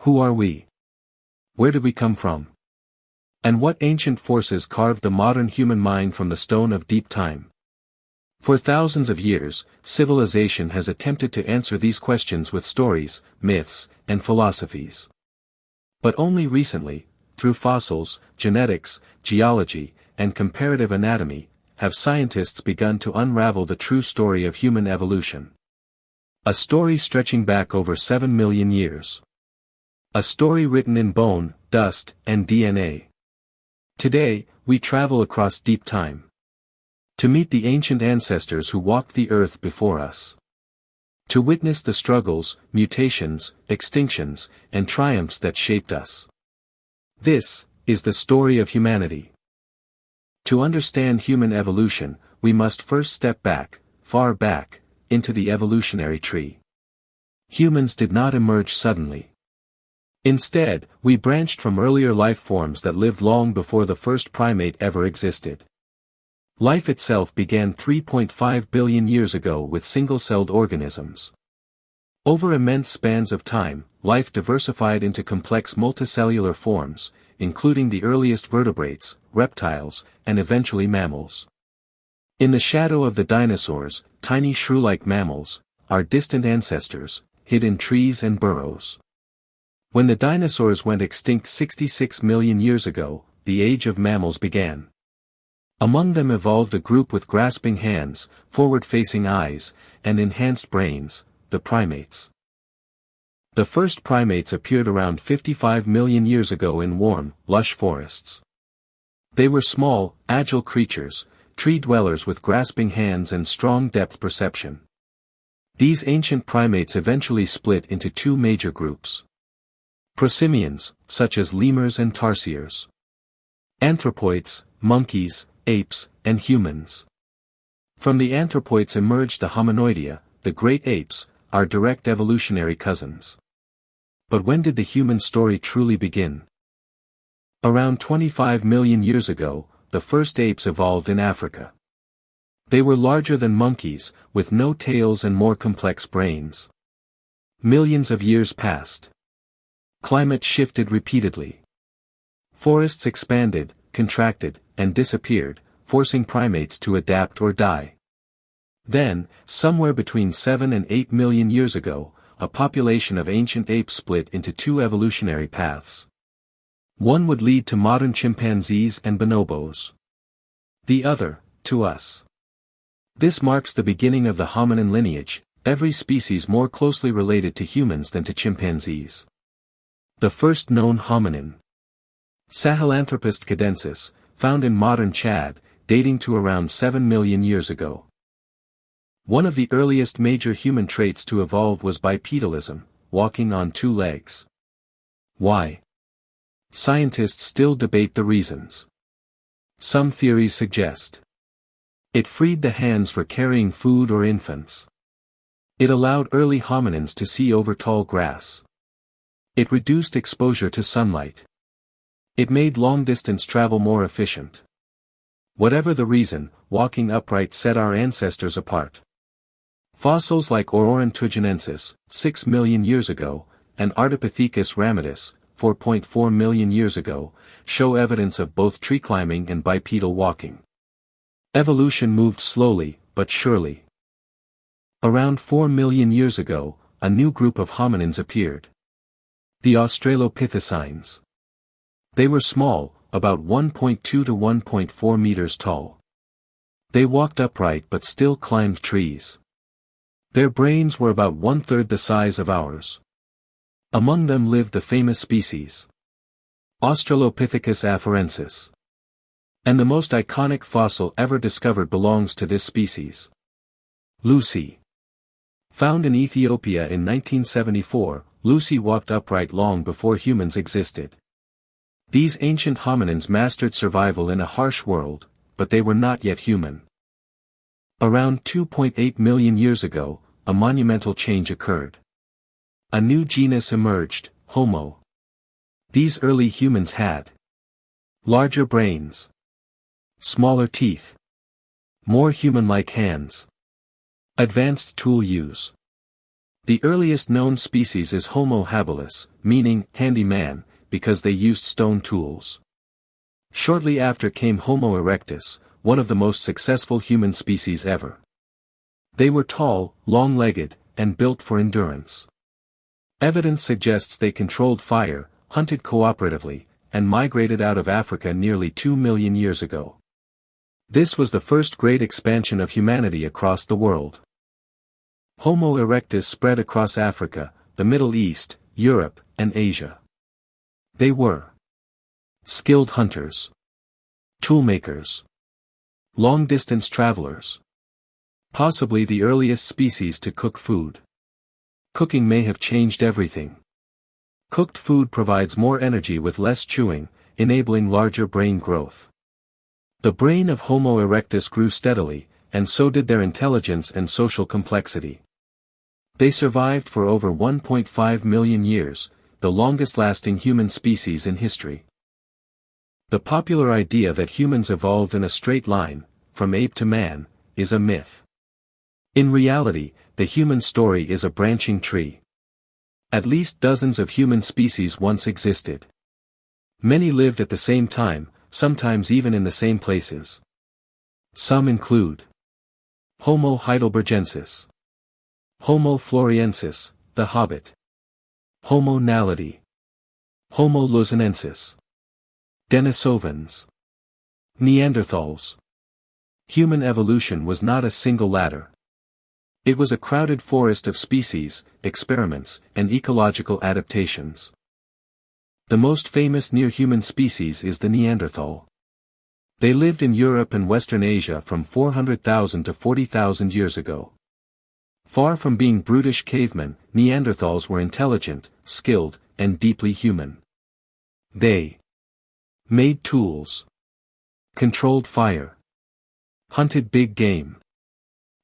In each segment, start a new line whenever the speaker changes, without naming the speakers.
Who are we? Where did we come from? And what ancient forces carved the modern human mind from the stone of deep time? For thousands of years, civilization has attempted to answer these questions with stories, myths, and philosophies. But only recently, through fossils, genetics, geology, and comparative anatomy, have scientists begun to unravel the true story of human evolution. A story stretching back over 7 million years. A story written in bone, dust, and DNA. Today, we travel across deep time to meet the ancient ancestors who walked the earth before us. To witness the struggles, mutations, extinctions, and triumphs that shaped us. This is the story of humanity. To understand human evolution, we must first step back, far back, into the evolutionary tree. Humans did not emerge suddenly. Instead, we branched from earlier life forms that lived long before the first primate ever existed. Life itself began 3.5 billion years ago with single-celled organisms. Over immense spans of time, life diversified into complex multicellular forms, including the earliest vertebrates, reptiles, and eventually mammals. In the shadow of the dinosaurs, tiny shrew-like mammals, our distant ancestors, hid in trees and burrows. When the dinosaurs went extinct 66 million years ago, the age of mammals began. Among them evolved a group with grasping hands, forward-facing eyes, and enhanced brains, the primates. The first primates appeared around 55 million years ago in warm, lush forests. They were small, agile creatures, tree dwellers with grasping hands and strong depth perception. These ancient primates eventually split into two major groups. Prosimians, such as lemurs and tarsiers. Anthropoids, monkeys, apes, and humans. From the anthropoids emerged the hominoidea, the great apes, our direct evolutionary cousins. But when did the human story truly begin? Around 25 million years ago, the first apes evolved in Africa. They were larger than monkeys, with no tails and more complex brains. Millions of years passed. Climate shifted repeatedly. Forests expanded, contracted, and disappeared, forcing primates to adapt or die. Then, somewhere between 7 and 8 million years ago, a population of ancient apes split into two evolutionary paths. One would lead to modern chimpanzees and bonobos. The other, to us. This marks the beginning of the hominin lineage, every species more closely related to humans than to chimpanzees. The first known hominin. Sahelanthropus cadensis, found in modern Chad, dating to around 7 million years ago. One of the earliest major human traits to evolve was bipedalism, walking on two legs. Why? Scientists still debate the reasons. Some theories suggest it freed the hands for carrying food or infants. It allowed early hominins to see over tall grass. It reduced exposure to sunlight. It made long-distance travel more efficient. Whatever the reason, walking upright set our ancestors apart. Fossils like Aurantuginensis, 6 million years ago, and Ardipithecus ramidus, 4.4 million years ago, show evidence of both tree climbing and bipedal walking. Evolution moved slowly, but surely. Around 4 million years ago, a new group of hominins appeared. The Australopithecines. They were small, about 1.2 to 1.4 meters tall. They walked upright but still climbed trees. Their brains were about one-third the size of ours. Among them lived the famous species Australopithecus afarensis. And the most iconic fossil ever discovered belongs to this species. Lucy. Found in Ethiopia in 1974, Lucy walked upright long before humans existed. These ancient hominins mastered survival in a harsh world, but they were not yet human. Around 2.8 million years ago, a monumental change occurred. A new genus emerged, Homo. These early humans had larger brains, smaller teeth, more human-like hands, advanced tool use. The earliest known species is Homo habilis, meaning handy man, because they used stone tools. Shortly after came Homo erectus, one of the most successful human species ever. They were tall, long-legged, and built for endurance. Evidence suggests they controlled fire, hunted cooperatively, and migrated out of Africa nearly 2 million years ago. This was the first great expansion of humanity across the world. Homo erectus spread across Africa, the Middle East, Europe, and Asia. They were skilled hunters, toolmakers, long-distance travelers. Possibly the earliest species to cook food. Cooking may have changed everything. Cooked food provides more energy with less chewing, enabling larger brain growth. The brain of Homo erectus grew steadily, and so did their intelligence and social complexity. They survived for over 1.5 million years, the longest-lasting human species in history. The popular idea that humans evolved in a straight line, from ape to man, is a myth. In reality, the human story is a branching tree. At least dozens of human species once existed. Many lived at the same time, sometimes even in the same places. Some include Homo heidelbergensis, Homo floresiensis, the hobbit, Homo naledi, Homo luzonensis, Denisovans, Neanderthals. Human evolution was not a single ladder. It was a crowded forest of species, experiments, and ecological adaptations. The most famous near-human species is the Neanderthal. They lived in Europe and Western Asia from 400,000 to 40,000 years ago. Far from being brutish cavemen, Neanderthals were intelligent, skilled, and deeply human. They made tools, controlled fire, hunted big game,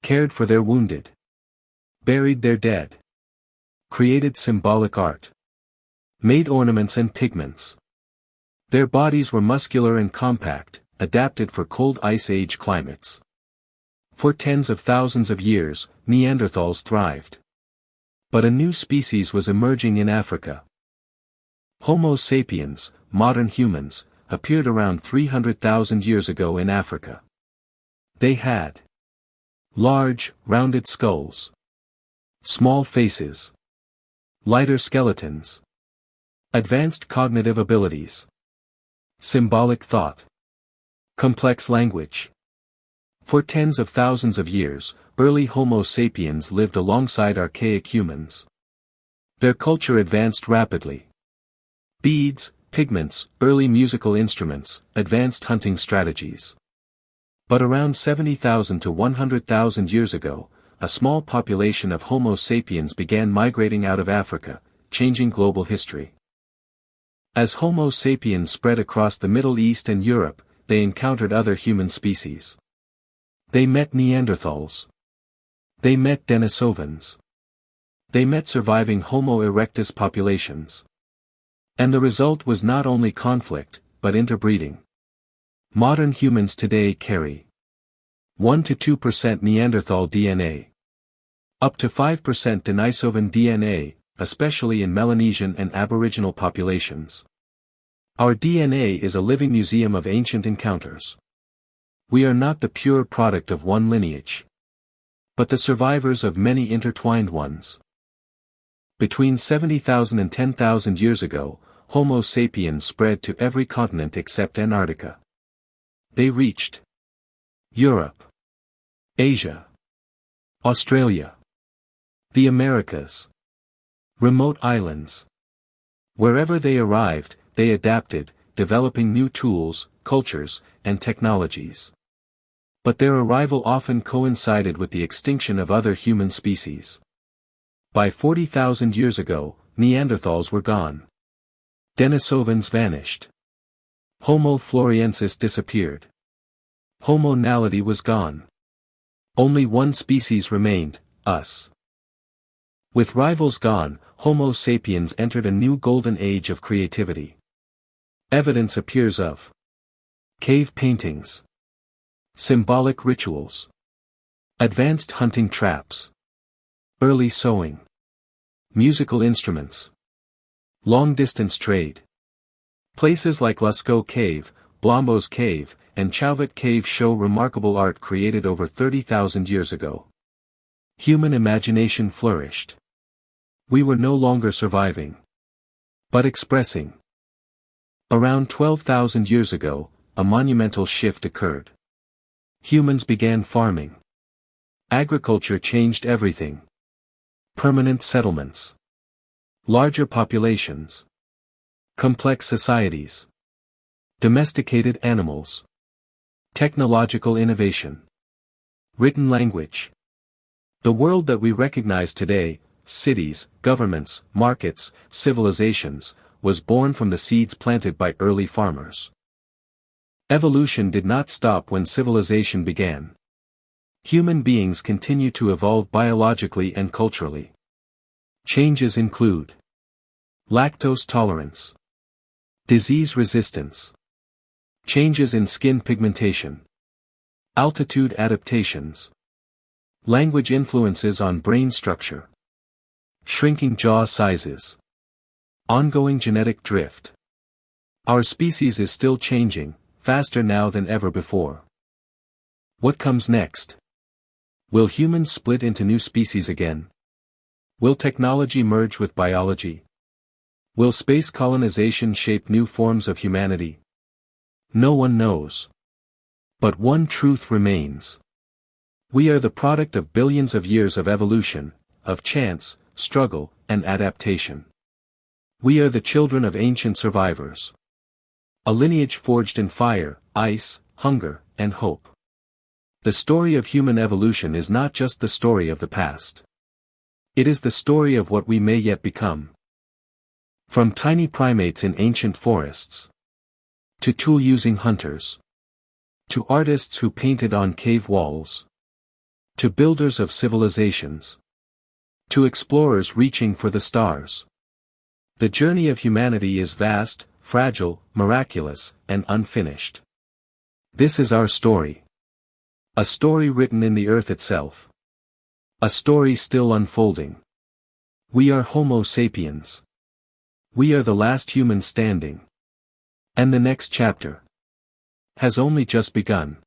cared for their wounded, buried their dead, created symbolic art, made ornaments and pigments. Their bodies were muscular and compact, adapted for cold Ice Age climates. For tens of thousands of years, Neanderthals thrived. But a new species was emerging in Africa. Homo sapiens, modern humans, appeared around 300,000 years ago in Africa. They had large, rounded skulls, small faces, lighter skeletons, advanced cognitive abilities, symbolic thought, complex language. For tens of thousands of years, early Homo sapiens lived alongside archaic humans. Their culture advanced rapidly. Beads, pigments, early musical instruments, advanced hunting strategies. But around 70,000 to 100,000 years ago, a small population of Homo sapiens began migrating out of Africa, changing global history. As Homo sapiens spread across the Middle East and Europe, they encountered other human species. They met Neanderthals. They met Denisovans. They met surviving Homo erectus populations. And the result was not only conflict, but interbreeding. Modern humans today carry 1 to 2% Neanderthal DNA. Up to 5% Denisovan DNA, especially in Melanesian and Aboriginal populations. Our DNA is a living museum of ancient encounters. We are not the pure product of one lineage, but the survivors of many intertwined ones. Between 70,000 and 10,000 years ago, Homo sapiens spread to every continent except Antarctica. They reached Europe, Asia, Australia, the Americas, remote islands. Wherever they arrived, they adapted, developing new tools, cultures, and technologies. But their arrival often coincided with the extinction of other human species. By 40,000 years ago, Neanderthals were gone. Denisovans vanished. Homo floresiensis disappeared. Homo naledi was gone. Only one species remained, us. With rivals gone, Homo sapiens entered a new golden age of creativity. Evidence appears of cave paintings, symbolic rituals, advanced hunting traps, early sewing, Musical instruments. Long-distance trade. Places like Lascaux Cave, Blombos Cave, and Chauvet Cave show remarkable art created over 30,000 years ago. Human imagination flourished. We were no longer surviving, but expressing. Around 12,000 years ago, a monumental shift occurred. Humans began farming. Agriculture changed everything. Permanent settlements. Larger populations. Complex societies. Domesticated animals. Technological innovation. Written language. The world that we recognize today, cities, governments, markets, civilizations, was born from the seeds planted by early farmers. Evolution did not stop when civilization began. Human beings continue to evolve biologically and culturally. Changes include lactose tolerance, disease resistance, changes in skin pigmentation, altitude adaptations, language influences on brain structure, shrinking jaw sizes, ongoing genetic drift. Our species is still changing, faster now than ever before. What comes next? Will humans split into new species again? Will technology merge with biology? Will space colonization shape new forms of humanity? No one knows. But one truth remains. We are the product of billions of years of evolution, of chance, struggle, and adaptation. We are the children of ancient survivors. A lineage forged in fire, ice, hunger, and hope. The story of human evolution is not just the story of the past. It is the story of what we may yet become. From tiny primates in ancient forests, to tool-using hunters, to artists who painted on cave walls, to builders of civilizations, to explorers reaching for the stars. The journey of humanity is vast, fragile, miraculous, and unfinished. This is our story. A story written in the earth itself. A story still unfolding. We are Homo sapiens. We are the last humans standing. And the next chapter has only just begun.